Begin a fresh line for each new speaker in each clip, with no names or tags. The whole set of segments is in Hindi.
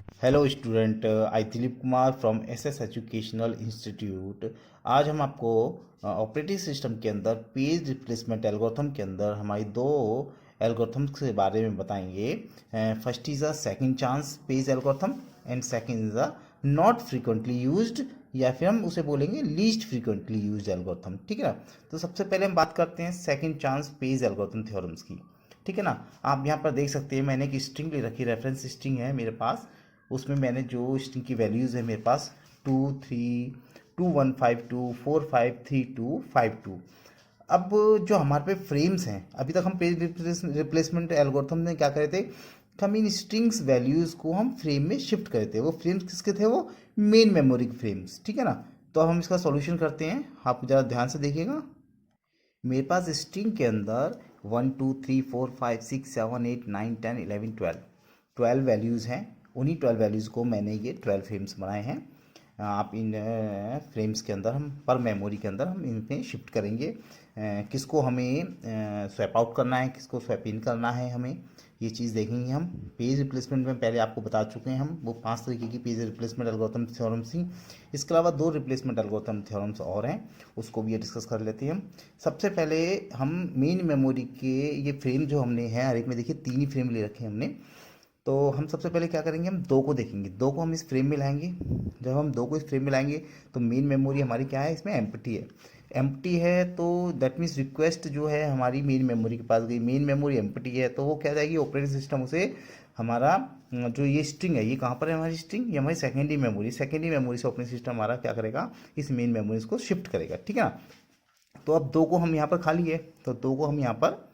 Hello student, I Dilip Kumar from SS educational institute. आज हम आपको ऑपरेटिंग सिस्टम के अंदर पेज रिप्लेसमेंट एल्गोरिथम के अंदर हमारी दो एल्गोरिथम्स के बारे में बताएंगे। First is a second chance page algorithm and second is a not frequently used, या फिर हम उसे बोलेंगे लीस्ट फ्रीक्वेंटली यूज्ड एल्गोरिथम। ठीक है ना। तो सबसे पहले हम बात करते हैं second chance page algorithm theorems की। ठीक है ना। आप यहाँ पर देख सकते हैं मैंने एक स्ट्रिंग ले रखी, रेफरेंस स्ट्रिंग है मेरे पास। उसमें मैंने जो स्ट्रिंग की वैल्यूज़ है मेरे पास 2 3 2 1 5 2 4 5 3 2 5 2। अब जो हमारे पे फ्रेम्स हैं, अभी तक हम पेज रिप्लेसमेंट एल्गोरिथम में क्या करे थे कि हम इन स्ट्रिंग्स वैल्यूज़ को हम फ्रेम में शिफ्ट करे थे। वो फ्रेम्स किसके थे? वो मेन मेमोरी के फ्रेम्स। ठीक है ना। तो अब हम इसका सॉल्यूशन करते हैं, आप ज़रा ध्यान से देखिएगा। मेरे पास स्ट्रिंग के अंदर 1 2 3 4 5 6 7 8 9 10 11 12 12 वैल्यूज़ हैं। उन्हीं 12 वैल्यूज़ को मैंने ये 12 फ्रेम्स बनाए हैं। आप इन फ्रेम्स के अंदर हम पर मेमोरी के अंदर हम इनमें शिफ्ट करेंगे। किसको हमें स्वैप आउट करना है, किसको स्वैप इन करना है, हमें ये चीज़ देखेंगे हम। पेज रिप्लेसमेंट में पहले आपको बता चुके हैं हम, वो 5 तरीके की पेज रिप्लेसमेंट एल्गोरिथम थ्योरम्स थी। इसके अलावा 2 रिप्लेसमेंट एल्गोरिथम थ्योरम्स और हैं, उसको भी ये डिस्कस कर लेते हैं हम। सबसे पहले हम मेन मेमोरी के ये फ्रेम जो हमने हैं, हर एक में देखिए 3 ही फ्रेम ले रखे हैं हमने। तो हम सबसे पहले क्या करेंगे, हम 2 को देखेंगे, 2 को हम इस फ्रेम में लाएंगे। जब हम 2 को इस फ्रेम में लाएंगे तो मेन मेमोरी हमारी क्या है, इसमें एम्प्टी है। एम्प्टी है तो दैट मीन्स रिक्वेस्ट जो है हमारी मेन मेमोरी के पास गई। मेन मेमोरी एम्प्टी है तो वो क्या जाएगी, ऑपरेटिंग सिस्टम उसे हमारा जो ये स्ट्रिंग है, ये कहाँ पर है हमारी स्ट्रिंग, ये हमारी सेकेंडरी मेमोरी से ऑपरेटिंग सिस्टम हमारा क्या करेगा, इस मेन मेमोरी को शिफ्ट करेगा। ठीक है ना। तो अब 2 को हम यहाँ पर खाली है, तो 2 को हम यहाँ पर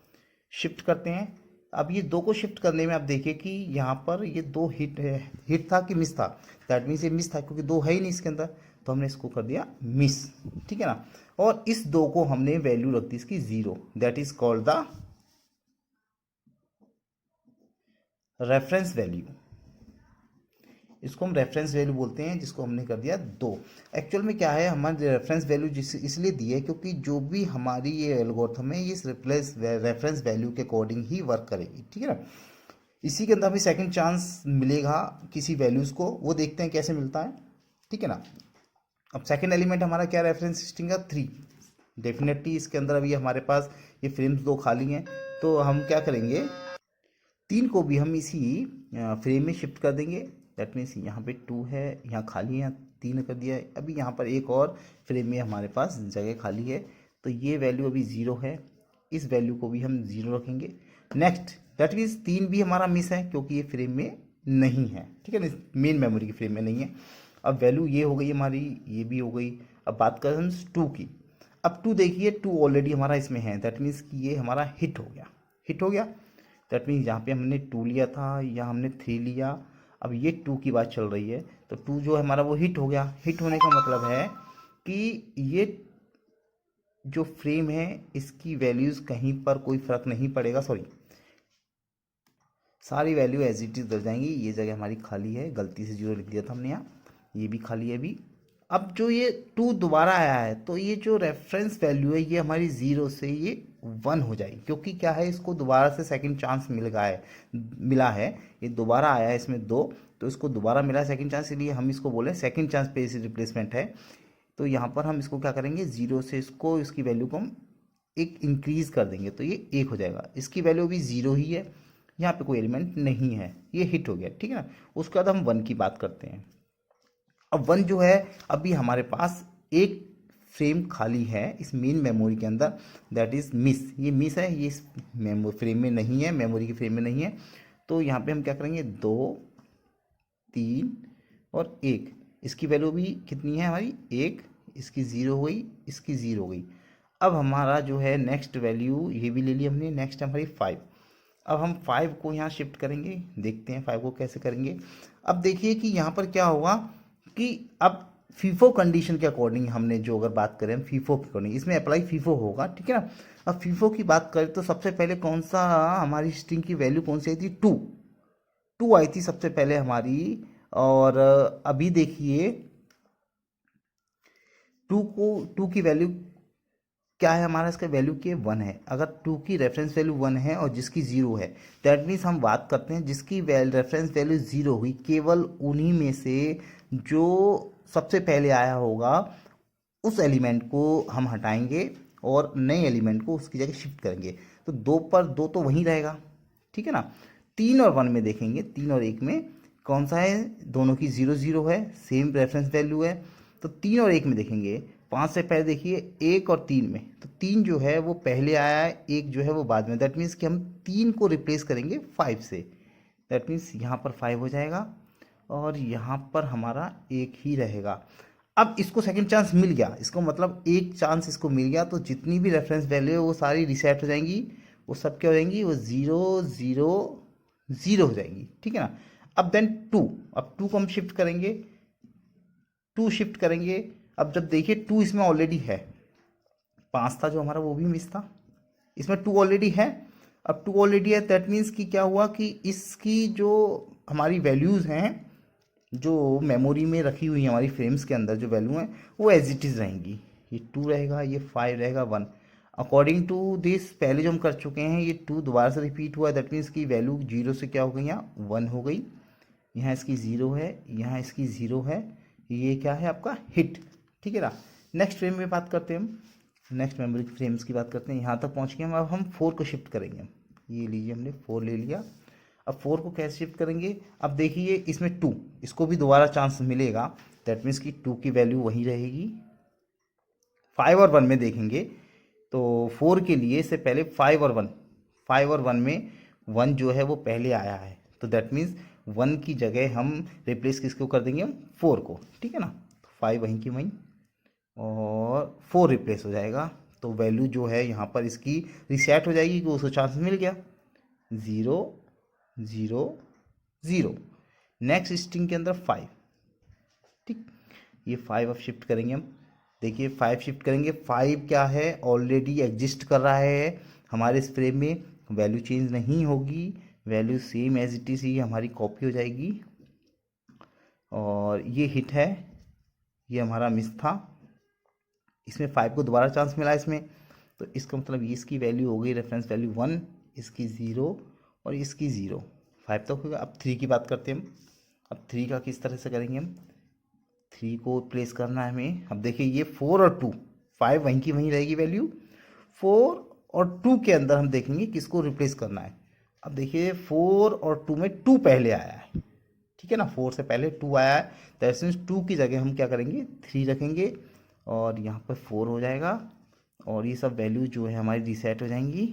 शिफ्ट करते हैं। अब ये 2 को शिफ्ट करने में आप देखिए कि यहाँ पर ये 2 हिट है, हिट था कि मिस था। दैट मीन्स ये मिस था क्योंकि 2 है ही नहीं इसके अंदर, तो हमने इसको कर दिया मिस। ठीक है ना। और इस 2 को हमने वैल्यू रख दी इसकी 0, that is called the reference value. इसको हम रेफरेंस वैल्यू बोलते हैं, जिसको हमने कर दिया 2। एक्चुअल में क्या है, हमारी रेफरेंस वैल्यू जिस इसलिए दी है क्योंकि जो भी हमारी ये एल्गोरिथम है, ये इस रेफरेंस वैल्यू के अकॉर्डिंग ही वर्क करेगी। ठीक है ना। इसी के अंदर हमें सेकंड चांस मिलेगा किसी वैल्यूज़ को, वो देखते हैं कैसे मिलता है। ठीक है ना। अब सेकंड एलिमेंट हमारा क्या, रेफरेंस स्ट्रिंग का 3। डेफिनेटली इसके अंदर अभी हमारे पास ये फ्रेम्स 2 खाली हैं, तो हम क्या करेंगे, 3 को भी हम इसी फ्रेम में शिफ्ट कर देंगे। दैट मीन्स यहाँ पे 2 है, यहाँ खाली है, 3 कर दिया है। अभी यहाँ पर एक और फ्रेम में हमारे पास जगह खाली है, तो ये वैल्यू अभी 0 है, इस वैल्यू को भी हम 0 रखेंगे। नेक्स्ट दैट मीन्स 3 भी हमारा मिस है क्योंकि ये फ्रेम में नहीं है। ठीक है ना, मेन मेमोरी की फ्रेम में नहीं है। अब वैल्यू ये हो गई हमारी, ये भी हो गई। अब बात करें हम 2 की। अब 2 देखिए, 2 ऑलरेडी हमारा इसमें है, दैट मीन्स कि ये हमारा हिट हो गया, हिट हो गया। दैट मीन्स यहाँ पे हमने 2 लिया था, यहाँ हमने 3 लिया। अब ये 2 की बात चल रही है, तो 2 जो है हमारा वो हिट हो गया। हिट होने का मतलब है कि ये जो फ्रेम है इसकी वैल्यूज़ कहीं पर कोई फ़र्क नहीं पड़ेगा, सॉरी, सारी वैल्यू एज इट इज़ दल जाएंगी। ये जगह हमारी खाली है, गलती से 0 लिख दिया था हमने यहाँ, ये भी खाली है अभी। अब जो ये 2 दोबारा आया है, तो ये जो रेफरेंस वैल्यू है ये हमारी 0 से ये 1 हो जाएगी, क्योंकि क्या है, इसको दोबारा से सेकंड चांस मिला है। ये दोबारा आया है इसमें 2, तो इसको दोबारा मिला है सेकंड चांस, इसलिए हम इसको बोले सेकंड चांस पे रिप्लेसमेंट है। तो यहाँ पर हम इसको क्या करेंगे, 0 से इसको, इसकी वैल्यू को हम एक इंक्रीज कर देंगे, तो ये 1 हो जाएगा। इसकी वैल्यू भी 0 ही है, यहाँ पे कोई एलिमेंट नहीं है, ये हिट हो गया। ठीक है ना। उसके बाद हम 1 की बात करते हैं। अब 1 जो है, अभी हमारे पास एक फ्रेम खाली है इस मेन मेमोरी के अंदर, दैट इज मिस। ये मिस है, ये इस फ्रेम में नहीं है, मेमोरी के फ्रेम में नहीं है। तो यहाँ पे हम क्या करेंगे, 2 3 और 1। इसकी वैल्यू भी कितनी है हमारी, 1। इसकी 0 हो गई, इसकी 0 हो गई। अब हमारा जो है नेक्स्ट वैल्यू, ये भी ले ली हमने, नेक्स्ट हमारी 5। अब हम 5 को यहाँ शिफ्ट करेंगे, देखते हैं 5 को कैसे करेंगे। अब देखिए कि यहाँ पर क्या होगा कि अब फीफो कंडीशन के अकॉर्डिंग हमने जो अगर बात करें, फीफो के अकॉर्डिंग इसमें अप्लाई फीफो होगा। ठीक है ना। अब फीफो की बात करें तो सबसे पहले कौन सा, हमारी स्ट्रिंग की वैल्यू कौन सी आई थी, 2। 2 आई थी सबसे पहले हमारी। और अभी देखिए 2 की वैल्यू क्या है हमारा इसका वैल्यू के 1 है। अगर 2 की रेफरेंस वैल्यू 1 है और जिसकी 0 है, दैट मीन्स हम बात करते हैं जिसकी रेफरेंस वैल्यू 0 हुई, केवल उन्हीं में से जो सबसे पहले आया होगा उस एलिमेंट को हम हटाएंगे और नए एलिमेंट को उसकी जगह शिफ्ट करेंगे। तो 2 पर 2 तो वहीं रहेगा, ठीक है ना। 3 और 1 में देखेंगे, 3 और 1 में कौन सा है, दोनों की 0 0 है, सेम रेफरेंस वैल्यू है। तो 3 और 1 में देखेंगे, 5 से पहले देखिए 1 और 3 में, तो 3 जो है वो पहले आया है, 1 जो है वो बाद में। दैट मीन्स कि हम 3 को रिप्लेस करेंगे 5 से। दैट मीन्स यहाँ पर 5 हो जाएगा और यहाँ पर हमारा 1 ही रहेगा। अब इसको सेकंड चांस मिल गया, इसको मतलब एक चांस इसको मिल गया, तो जितनी भी रेफरेंस वैल्यू है वो सारी रिसेट हो जाएंगी, वो सब क्या हो जाएंगी, वो 0 0 0 हो जाएंगी, ठीक है ना। अब देन 2, अब 2 को हम शिफ्ट करेंगे, 2 शिफ्ट करेंगे। अब जब देखिए 2 इसमें ऑलरेडी है, 5 था जो हमारा वो भी मिस था, इसमें 2 ऑलरेडी है। अब 2 ऑलरेडी है, दैट मीन्स कि क्या हुआ कि इसकी जो हमारी वैल्यूज़ हैं, जो मेमोरी में रखी हुई है हमारी फ्रेम्स के अंदर जो वैल्यू हैं, वो एज इट इज़ रहेंगी। ये 2 रहेगा, ये 5 रहेगा, 1। अकॉर्डिंग टू दिस पहले जो हम कर चुके हैं, ये 2 दोबारा से रिपीट हुआ, दैट मीन्स की वैल्यू 0 से क्या हो गई, यहाँ 1 हो गई। यहाँ इसकी 0 है, यहाँ इसकी 0 है, ये क्या है आपका हिट, ठीक है ना। नेक्स्ट फ्रेम में बात करते हैं हम, नेक्स्ट मेमोरी फ्रेम्स की बात करते हैं। यहाँ तक पहुँच गए हम, अब हम 4 को शिफ्ट करेंगे। ये लीजिए, हमने 4 ले लिया। अब 4 को कैसे शिफ्ट करेंगे, अब देखिए इसमें 2, इसको भी दोबारा चांस मिलेगा, दैट मीन्स कि 2 की वैल्यू वही रहेगी। 5 और 1 में देखेंगे तो 4 के लिए से पहले 5 और 1, 5 और 1 में 1 जो है वो पहले आया है, तो दैट मीन्स 1 की जगह हम रिप्लेस किसको कर देंगे, हम 4 को, ठीक है ना। 5 वहीं की वहीं और 4 रिप्लेस हो जाएगा, तो वैल्यू जो है यहाँ पर इसकी रिसेट हो जाएगी कि उसको चांस मिल गया 0 0 0। नेक्स्ट स्ट्रिंग के अंदर 5, ठीक, ये 5 अब शिफ्ट करेंगे हम। देखिए 5 शिफ्ट करेंगे, 5 क्या है, ऑलरेडी एग्जिस्ट कर रहा है हमारे इस फ्रेम में, वैल्यू चेंज नहीं होगी, value same as it is ही हमारी कॉपी हो जाएगी। और ये हिट है, ये हमारा मिस था, इसमें 5 को दोबारा चांस मिला इसमें, तो इसका मतलब ये इसकी वैल्यू हो गई रेफरेंस वैल्यू 1, इसकी 0 और इसकी 0, 5 तक होगा। अब 3 की बात करते हैं हम, अब 3 का किस तरह से करेंगे हम, 3 को प्लेस करना है हमें। अब देखिए ये 4 और 2, 5 वहीं की वहीं रहेगी वैल्यू, 4 और 2 के अंदर हम देखेंगे किसको रिप्लेस करना है। अब देखिए 4 और 2 में 2 पहले आया है, ठीक है ना, 4 से पहले 2 आया है, दैट मीन्स 2 की जगह हम क्या करेंगे, 3 रखेंगे और यहाँ पर 4 हो जाएगा और ये सब वैल्यू जो है हमारी रीसेट हो जाएंगी,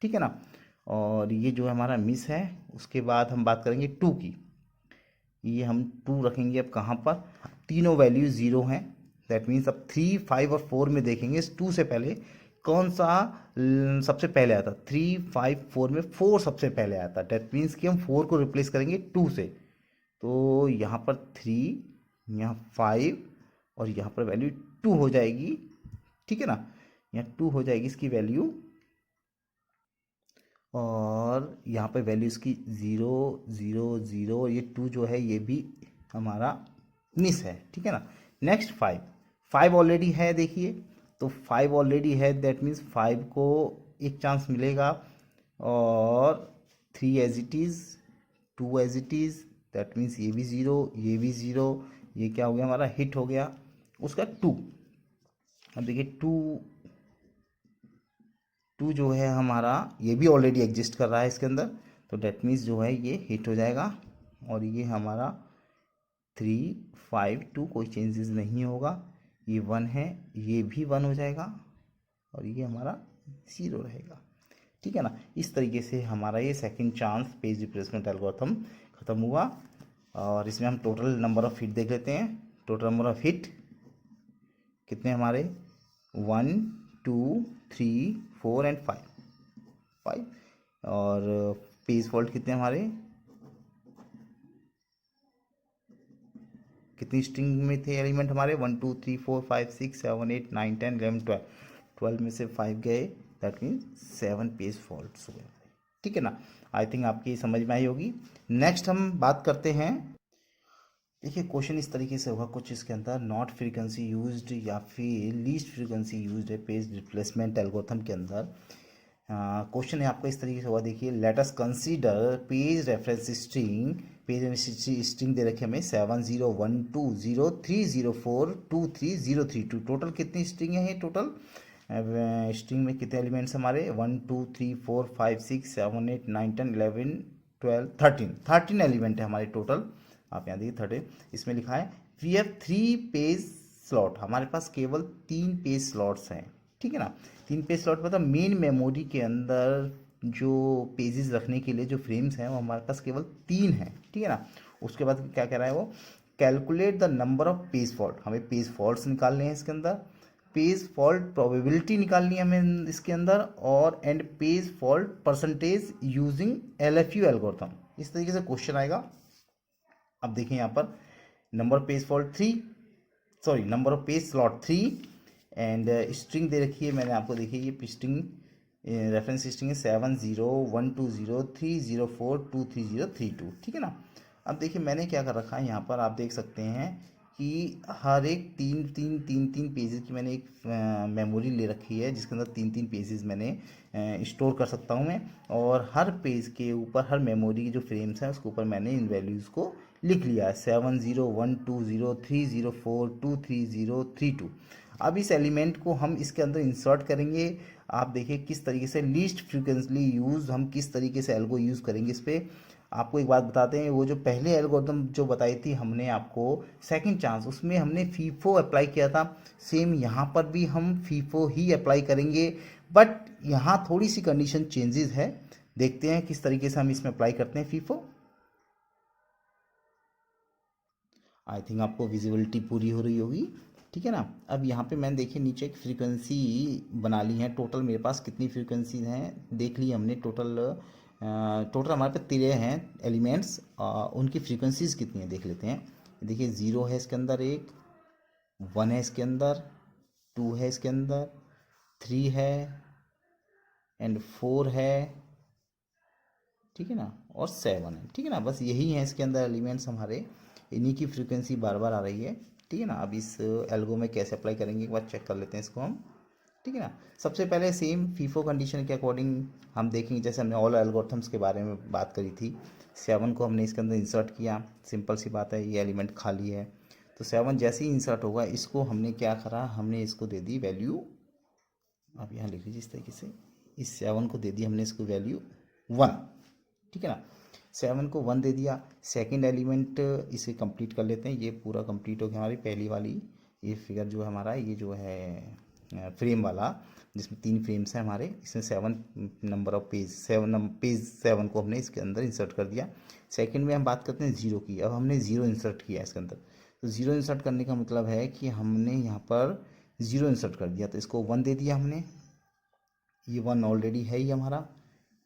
ठीक है ना। और ये जो हमारा मिस है, उसके बाद हम बात करेंगे 2 की, ये हम 2 रखेंगे अब कहाँ पर, तीनों वैल्यू 0 हैं, दैट मीन्स अब 3 5 और 4 में देखेंगे 2 से पहले कौन सा सबसे पहले आता, 3 5 4 में 4 सबसे पहले आता, दैट मीन्स कि हम 4 को रिप्लेस करेंगे 2 से, तो यहाँ पर 3, यहाँ 5 और यहाँ पर वैल्यू 2 हो जाएगी, ठीक है ना, यहाँ 2 हो जाएगी इसकी वैल्यू और यहाँ पर वैल्यू इसकी 0 0 0 और ये 2 जो है ये भी हमारा मिस है, ठीक है ना। नेक्स्ट 5, 5 ऑलरेडी है देखिए, तो 5 ऑलरेडी है, दैट मीन्स 5 को एक चांस मिलेगा और 3 as it is, 2 as it is, that means ये भी 0 ये भी 0, ये क्या हो गया हमारा हिट हो गया उसका 2। अब देखिए 2 जो है हमारा ये भी ऑलरेडी एग्जिस्ट कर रहा है इसके अंदर, तो डेट मीन्स जो है ये हिट हो जाएगा और ये हमारा 3 5 2 कोई चेंजेस नहीं होगा, ये 1 है, ये भी 1 हो जाएगा और ये हमारा 0 रहेगा, ठीक है ना। इस तरीके से हमारा ये second chance page replacement algorithm ख़त्म हुआ। और इसमें हम टोटल नंबर ऑफ़ हिट देख लेते हैं। टोटल नंबर ऑफ़ हिट कितने हमारे, 1 2 3 4 एंड 5। और पेज फॉल्ट कितने हमारे, कितनी स्ट्रिंग में थे एलिमेंट हमारे, 1 2 3 4 5 6 7 8 9 10 11 12, 12 में से 5 गए, दैट मीन्स 7 पेज फॉल्ट हुए, ठीक है ना। आई थिंक आपकी समझ में आई होगी। नेक्स्ट हम बात करते हैं देखिए क्वेश्चन इस तरीके से होगा कुछ इसके अंदर, नॉट फ्रीक्वेंसी यूज्ड या फिर लीस्ट फ्रीक्वेंसी यूज्ड है पेज रिप्लेसमेंट एल्गोरिथम के अंदर। क्वेश्चन है आपका इस तरीके से होगा, देखिए let us consider page reference string. Page string दे रखे हमें 701203042303 टोटल कितनी स्ट्रिंग है ये टोटल? स्ट्रिंग में कितने एलिमेंट्स हमारे 1 2 3 4 5 6 7 8 9 10 11 12 13 एलिमेंट है हमारे टोटल। आप यहाँ देखिए 13, इसमें लिखा है वी हैव 3 पेज स्लॉट, हमारे पास केवल 3 पेज स्लॉट्स हैं, ठीक है ना। 3 पेज स्लॉट मतलब मेन मेमोरी के अंदर जो पेजेस रखने के लिए जो फ्रेम्स हैं वो हमारे पास केवल 3 हैं, ठीक है ना। उसके बाद क्या कह रहा है वो, calculate the number of page fault, हमें पेज फॉल्ट्स निकालने हैं इसके अंदर, पेज फॉल्ट प्रोबेबिलिटी निकालनी है हमें इसके अंदर, और and page fault percentage using LFU algorithm. इस तरीके से क्वेश्चन आएगा। अब देखें यहाँ पर number of page fault 3, sorry number of page slot 3 and string दे रखी है मैंने आपको, देखिए ये स्ट्रिंग रेफरेंस स्ट्रिंग है 701203042303 ठीक है ना। अब देखिए मैंने क्या कर रखा है यहाँ पर, आप देख सकते हैं कि हर एक तीन पेजेस की मैंने एक मेमोरी ले रखी है जिसके अंदर 3 पेजेस मैंने स्टोर कर सकता हूँ मैं, और हर पेज के ऊपर हर मेमोरी की जो फ्रेम्स हैं उसके ऊपर मैंने इन वैल्यूज़ को लिख लिया है 701203042303 अब इस एलिमेंट को हम इसके अंदर इंसर्ट करेंगे। आप देखिए किस तरीके से लीस्ट फ्रिक्वेंटली यूज, हम किस तरीके से एल्गो यूज़ करेंगे इस पर। आपको एक बात बताते हैं, वो जो पहले एल्गोरिथम जो बताई थी हमने आपको सेकंड चांस, उसमें हमने फीफो अप्लाई किया था, सेम यहाँ पर भी हम फीफो ही अप्लाई करेंगे, बट यहाँ थोड़ी सी कंडीशन चेंजेस है। देखते हैं किस तरीके से हम इसमें अप्लाई करते हैं फीफो। आई थिंक आपको विजिबिलिटी पूरी हो रही होगी, ठीक है ना। अब यहाँ पे मैंने देखिए नीचे एक फ्रीक्वेंसी बना ली है, टोटल मेरे पास कितनी फ्रीक्वेंसी हैं देख ली हमने, टोटल हमारे पास 13 हैं एलिमेंट्स, उनकी फ्रीक्वेंसीज कितनी है देख लेते हैं। देखिए 0 है इसके अंदर, एक 1 है इसके अंदर, 2 है इसके अंदर, 3 है एंड 4 है, ठीक है ना, और 7 है, ठीक है ना। बस यही है इसके अंदर एलिमेंट्स हमारे, इन्हीं की फ्रीक्वेंसी बार बार आ रही है, ठीक है ना। अब इस एल्गो में कैसे अप्लाई करेंगे एक बार चेक कर लेते हैं इसको हम, ठीक है ना। सबसे पहले सेम फीफो कंडीशन के अकॉर्डिंग हम देखेंगे, जैसे हमने ऑल एल्गोरिथम्स के बारे में बात करी थी, 7 को हमने इसके अंदर इंसर्ट किया, सिंपल सी बात है, ये एलिमेंट खाली है, तो 7 जैसे ही इंसर्ट होगा इसको हमने क्या करा, हमने इसको दे दी वैल्यू, आप यहाँ लिख लीजिए इस तरीके से, इस 7 को दे दी हमने इसको वैल्यू 1, ठीक है ना। 7 को 1 दे दिया। सेकंड एलिमेंट इसे कंप्लीट कर लेते हैं, ये पूरा कंप्लीट हो गया हमारी पहली वाली, ये फिगर जो है हमारा, ये जो है फ्रेम वाला जिसमें 3 फ्रेम्स हैं हमारे, इसमें 7 नंबर ऑफ पेज, पेज 7 को हमने इसके अंदर इंसर्ट कर दिया। सेकंड में हम बात करते हैं 0 की, अब हमने 0 इंसर्ट किया इसके अंदर, तो 0 इंसर्ट करने का मतलब है कि हमने यहाँ पर 0 इंसर्ट कर दिया, तो इसको 1 दे दिया हमने, ये 1 ऑलरेडी है ही हमारा,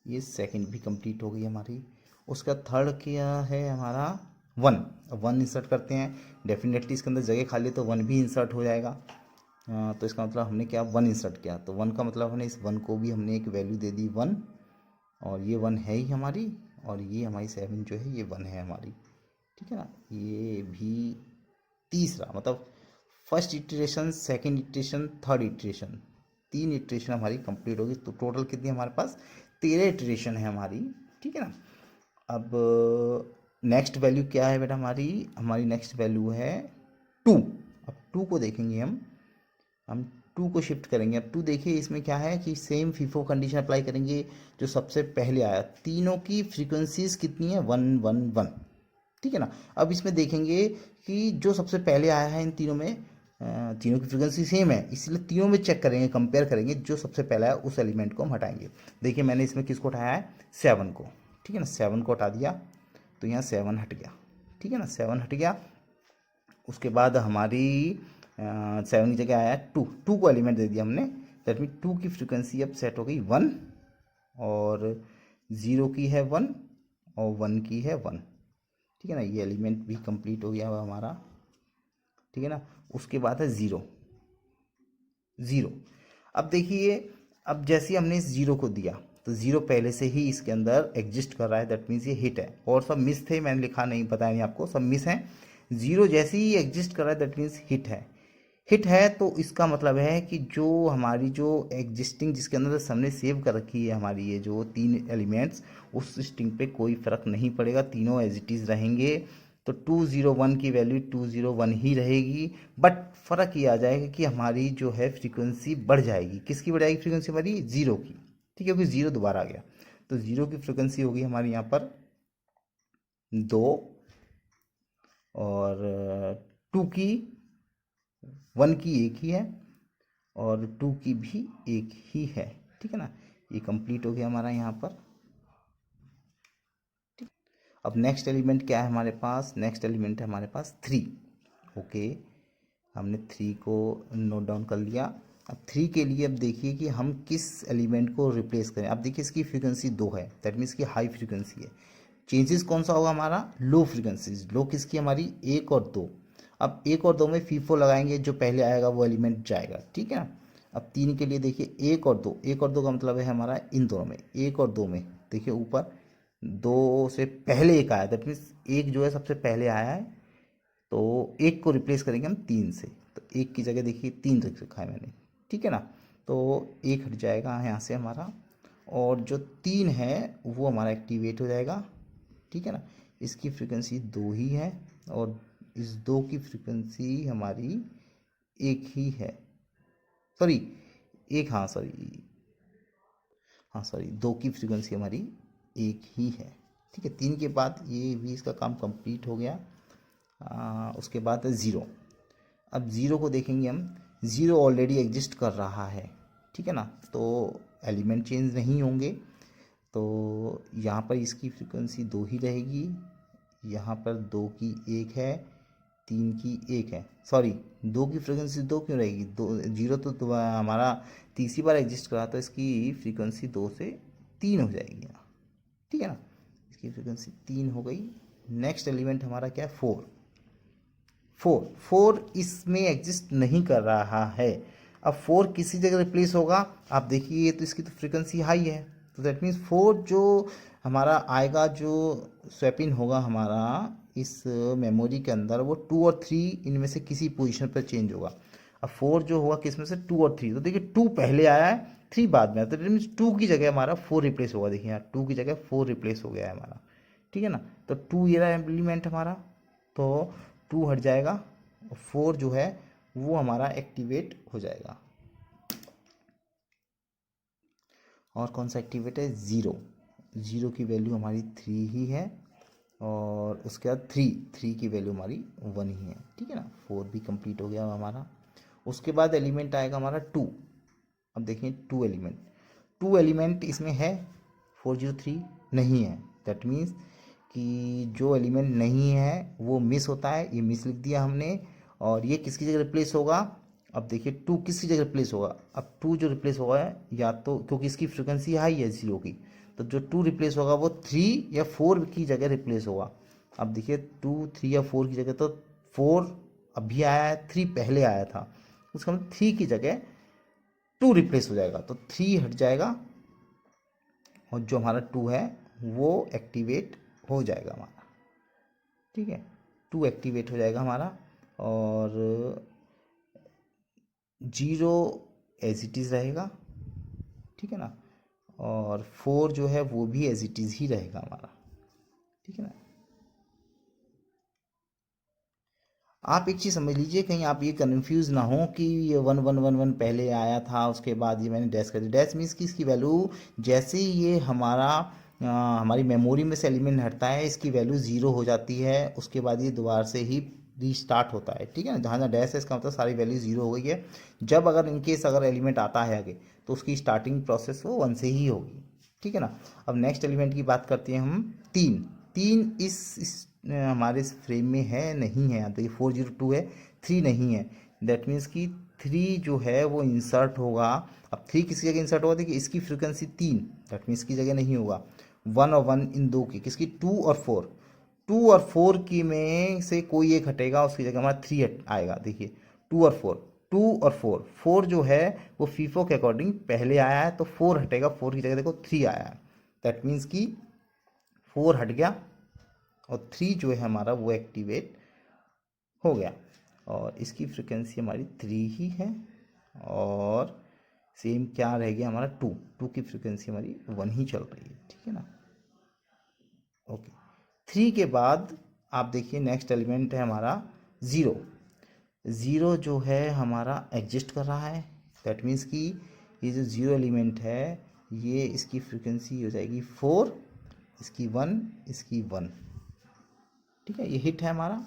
ये सेकंड भी कंप्लीट हो गई हमारी। उसका थर्ड क्या है हमारा 1, अब 1 इंसर्ट करते हैं, डेफिनेटली इसके अंदर जगह खाली है तो 1 भी इंसर्ट हो जाएगा, तो इसका मतलब हमने क्या 1 इंसर्ट किया, तो 1 का मतलब हमने इस 1 को भी हमने एक वैल्यू दे दी 1, और ये 1 है ही हमारी, और ये हमारी 7 जो है ये 1 है हमारी, ठीक है ना। ये भी तीसरा मतलब first iteration, second iteration, third iteration, 3 iteration हमारी कंप्लीट होगी, तो टोटल कितनी हमारे पास 13 इटरेशन है हमारी, ठीक है ना। अब नेक्स्ट वैल्यू क्या है बेटा हमारी नेक्स्ट वैल्यू है 2। अब 2 को देखेंगे हम 2 को शिफ्ट करेंगे। अब 2 देखिए इसमें क्या है कि सेम फीफो कंडीशन अप्लाई करेंगे, जो सबसे पहले आया, तीनों की फ्रीक्वेंसीज कितनी है 1 1 1, ठीक है ना। अब इसमें देखेंगे कि जो सबसे पहले आया है इन तीनों में, तीनों की फ्रीक्वेंसी सेम है, इसलिए तीनों में चेक करेंगे, कंपेयर करेंगे, जो सबसे पहला है उस एलिमेंट को हम हटाएंगे। देखिए मैंने इसमें किसको उठाया है 7 को, ठीक है ना, 7 को हटा दिया तो यहाँ 7 हट गया, ठीक है ना, 7 हट गया। उसके बाद हमारी 7 की जगह आया 2 को एलिमेंट दे दिया हमने, दैट मीन 2 की फ्रीक्वेंसी अब सेट हो गई 1, और 0 की है 1 और 1 की है 1, ठीक है ना। ये एलिमेंट भी कंप्लीट हो गया हुआ हमारा, ठीक है ना। उसके बाद है 0। अब देखिए, अब जैसे हमने इस 0 को दिया तो 0 पहले से ही इसके अंदर एग्जिस्ट कर रहा है, दैट मीन्स ये हिट है, और सब मिस थे, मैंने लिखा नहीं, बताया नहीं आपको, सब मिस हैं। जीरो जैसे ही एग्जिस्ट कर रहा है दैट मीन्स हिट है। हिट है तो इसका मतलब है कि जो हमारी जो एग्जिस्टिंग जिसके अंदर हमने सेव कर रखी है हमारी ये जो तीन एलिमेंट्स, उस स्ट्रिंग पे कोई फर्क नहीं पड़ेगा, तीनों एज इट इज़ रहेंगे। तो 201 की वैल्यू 201 ही रहेगी, बट फर्क ये आ जाएगा कि हमारी जो है फ्रीक्वेंसी बढ़ जाएगी। किसकी बढ़ जाएगी फ्रीक्वेंसी? हमारी जीरो की। ठीक है, क्योंकि जीरो दोबारा आ गया, तो जीरो की फ्रीक्वेंसी होगी हमारी यहाँ पर 2, और 2 की, 1 की एक ही है, और 2 की भी एक ही है। ठीक है ना, ये कंप्लीट हो गया हमारा यहाँ पर। अब नेक्स्ट एलिमेंट क्या है हमारे पास? नेक्स्ट एलिमेंट है हमारे पास 3। ओके, हमने 3 को नोट डाउन कर लिया। अब 3 के लिए अब देखिए कि हम किस एलिमेंट को रिप्लेस करें। अब देखिए इसकी फ्रीक्वेंसी 2 है, दैट मीन्स की हाई फ्रीक्वेंसी है। चेंजेस कौन सा होगा हमारा? लो फ्रीक्वेंसीज। लो किसकी? हमारी 1 और 2। अब 1 और 2 में फीफो लगाएंगे, जो पहले आएगा वो एलिमेंट जाएगा। ठीक है ना। अब 3 के लिए देखिए 1 और 2, 1 और 2 का मतलब है हमारा इन दोनों में, 1 और 2 में देखिए ऊपर 2 से पहले एक आया, दैट मीन्स एक जो है सबसे पहले आया है, तो एक को रिप्लेस करेंगे हम 3 से, तो एक की जगह देखिए 3 रख रखा है मैंने। ठीक है ना, तो एक हट जाएगा यहाँ से हमारा, और जो 3 है वो हमारा एक्टिवेट हो जाएगा। ठीक है ना, इसकी फ्रीक्वेंसी 2 ही है, और इस 2 की फ्रीक्वेंसी हमारी एक ही है, सॉरी एक, हाँ सॉरी, हाँ सॉरी 2 की फ्रीक्वेंसी हमारी एक ही है। ठीक है, 3 के बाद ये भी इसका काम कंप्लीट हो गया। उसके बाद है ज़ीरो। अब ज़ीरो को देखेंगे हम, ज़ीरो ऑलरेडी एग्जिस्ट कर रहा है। ठीक है ना, तो एलिमेंट चेंज नहीं होंगे, तो यहाँ पर इसकी फ्रीक्वेंसी 2 ही रहेगी, यहाँ पर 2 की एक है, 3 की एक है, सॉरी 2 की फ्रीक्वेंसी 2 क्यों रहेगी? 2 जीरो तो हमारा तीसरी बार एग्जिस्ट करा, तो इसकी फ्रीक्वेंसी 2 से 3 हो जाएगी यहाँ। ठीक है ना, इसकी फ्रीक्वेंसी 3 हो गई। नेक्स्ट एलिमेंट हमारा क्या है? 4। 4 इसमें एग्जिस्ट नहीं कर रहा है। अब 4 किसी जगह रिप्लेस होगा, आप देखिए तो इसकी तो फ्रीक्वेंसी हाई है, तो दैट मीन्स 4 जो हमारा आएगा, जो स्वैप इन होगा हमारा इस मेमोरी के अंदर, वो 2 और 3 इनमें से किसी पोजीशन पर चेंज होगा। अब 4 जो होगा किस में से? 2 और 3, तो देखिए 2 पहले आया है, 3 बाद में आया, तो दैट मीन्स 2 की जगह हमारा 4 रिप्लेस होगा। देखिए यहाँ 2 की जगह 4 रिप्लेस हो गया है हमारा। ठीक है ना, तो 2 ये रहा एलिमेंट हमारा, तो 2 हट जाएगा, 4 जो है वो हमारा एक्टिवेट हो जाएगा। और कौन सा एक्टिवेट है? ज़ीरो। ज़ीरो की वैल्यू हमारी 3 ही है, और उसके बाद 3 की वैल्यू हमारी 1 ही है। ठीक है ना, 4 भी कंप्लीट हो गया हमारा। उसके बाद एलिमेंट आएगा हमारा 2। अब देखिए 2 एलिमेंट इसमें है, 403 नहीं है, दैट मीन्स कि जो एलिमेंट नहीं है वो मिस होता है, ये मिस लिख दिया हमने। और ये किसकी जगह रिप्लेस होगा? अब देखिए 2 किसकी जगह रिप्लेस होगा? अब 2 जो रिप्लेस होगा है, या तो क्योंकि इसकी फ्रिक्वेंसी हाई है जीरो की, तो जो 2 रिप्लेस होगा वो 3 या 4 की जगह रिप्लेस होगा। अब देखिए 2 3 या 4 की जगह, तो 4 अभी आया है, 3 पहले आया था, उसका मतलब 3 की जगह 2 रिप्लेस हो जाएगा, तो 3 हट जाएगा, और जो हमारा 2 है वो एक्टिवेट हो जाएगा हमारा। ठीक है, 2 एक्टिवेट हो जाएगा हमारा, और जीरो एज इट इज़ रहेगा। ठीक है ना, और 4 जो है वो भी एज इट इज़ ही रहेगा हमारा। ठीक है ना, आप एक चीज़ समझ लीजिए, कहीं आप ये कन्फ्यूज़ ना हो कि ये 1111 पहले आया था, उसके बाद ये मैंने डैश कर दिया। डैश मीन्स कि इसकी वैल्यू जैसे ही ये हमारा हमारी मेमोरी में से एलिमेंट हटता है, इसकी वैल्यू ज़ीरो हो जाती है, उसके बाद ये दोबारा से ही रीस्टार्ट होता है। ठीक है ना, जहाँ जहाँ डैश है इसका मतलब सारी वैल्यू ज़ीरो हो गई है। जब अगर इनकेस अगर एलिमेंट आता है आगे, तो उसकी स्टार्टिंग प्रोसेस वो 1 से ही होगी। ठीक है ना, अब नेक्स्ट एलिमेंट की बात करते हैं हम। 3 3 इस हमारे इस फ्रेम में है नहीं है, तो ये 402 है, 3 नहीं है, दैट मीन्स कि 3 जो है वो इंसर्ट होगा। अब 3 किसकी जगह इंसर्ट होगा? देखिए इसकी फ्रिक्वेंसी 3, दैट मीन्स की जगह नहीं होगा, 1 और 1 इन दो की, किसकी? 2 और 4, 2 और 4 की में से कोई एक हटेगा, उसकी जगह हमारा 3 आएगा। देखिए 2 और 4, 2 और 4, 4 जो है वो फीफो के अकॉर्डिंग पहले आया है, तो 4 हटेगा, 4 की जगह देखो 3 आया है, दैट मीन्स कि 4 हट गया, और 3 जो है हमारा वो एक्टिवेट हो गया। और इसकी फ्रिक्वेंसी हमारी 3 ही है, और सेम क्या रह गया हमारा 2, 2 की फ्रिक्वेंसी हमारी 1 ही चल रही है, ठीक है ना। ओके, 3 के बाद आप देखिए नेक्स्ट एलिमेंट है हमारा 0। 0 जो है हमारा एग्जिस्ट कर रहा है, दैट मीन्स कि ये जो 0 एलिमेंट है ये इसकी फ्रिक्वेंसी हो जाएगी 4, इसकी 1, इसकी 1, ठीक है। ये हिट है हमारा,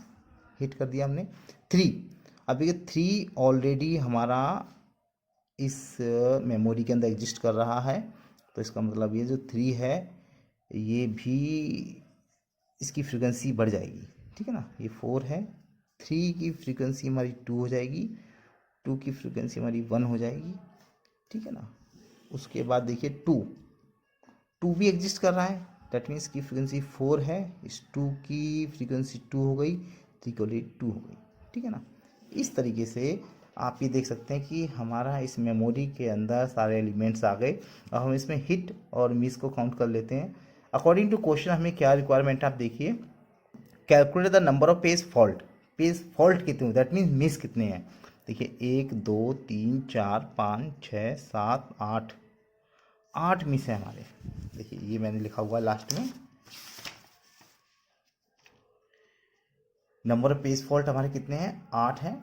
हिट कर दिया हमने। 3, अब ये 3 ऑलरेडी हमारा इस मेमोरी के अंदर एग्जिस्ट कर रहा है, तो इसका मतलब ये जो 3 है ये भी इसकी फ्रिक्वेंसी बढ़ जाएगी, ठीक है ना। ये 4 है, 3 की फ्रिक्वेंसी हमारी 2 हो जाएगी, 2 की फ्रिक्वेंसी हमारी 1 हो जाएगी, ठीक है ना। उसके बाद देखिए 2 भी एग्जिस्ट कर रहा है, दैट मीन्स की फ्रिक्वेंसी 4 है, इस 2 की फ्रिक्वेंसी 2 हो गई, 3 को 2 हो गई, ठीक है ना। इस तरीके से आप ये देख सकते हैं कि हमारा इस मेमोरी के अंदर सारे एलिमेंट्स आ गए। अब हम इसमें हिट और मिस को काउंट कर लेते हैं। अकॉर्डिंग टू क्वेश्चन हमें क्या रिक्वायरमेंट है, आप देखिए, calculate the number of page fault. Page fault कितने, दैट मीन्स मिस कितने हैं। देखिए 1 2 3 4 5 6 7 8, 8 मिस है हमारे। देखिए ये मैंने लिखा हुआ है लास्ट में, नंबर ऑफ पेज फॉल्ट हमारे कितने हैं, 8 हैं,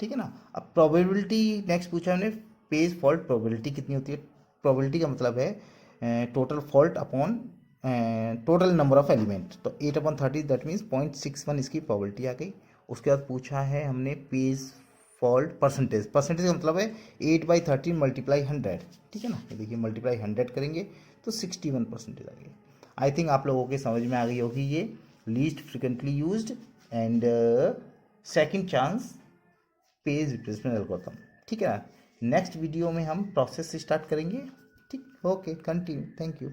ठीक है ना। अब प्रोबेबिलिटी नेक्स्ट पूछा हमने, पेज फॉल्ट प्रोबेबिलिटी कितनी होती है। प्रोबेबिलिटी का मतलब है total fault upon total number of element, तो 8/30 दैट मीन्स 0.61 इसकी प्रोबेबिलिटी आ गई। उसके बाद पूछा है हमने पेज फॉल्ट परसेंटेज, परसेंटेज का मतलब है 8/13 मल्टीप्लाई 100, ठीक है ना। ये देखिए मल्टीप्लाई 100 करेंगे तो 61% आ गई। आई थिंक आप लोगों के समझ में आ गई होगी ये least frequently used and second chance page replacement algorithm, ठीक है ना। नेक्स्ट वीडियो में हम प्रोसेस से स्टार्ट करेंगे, ठीक। Okay, continue, thank you.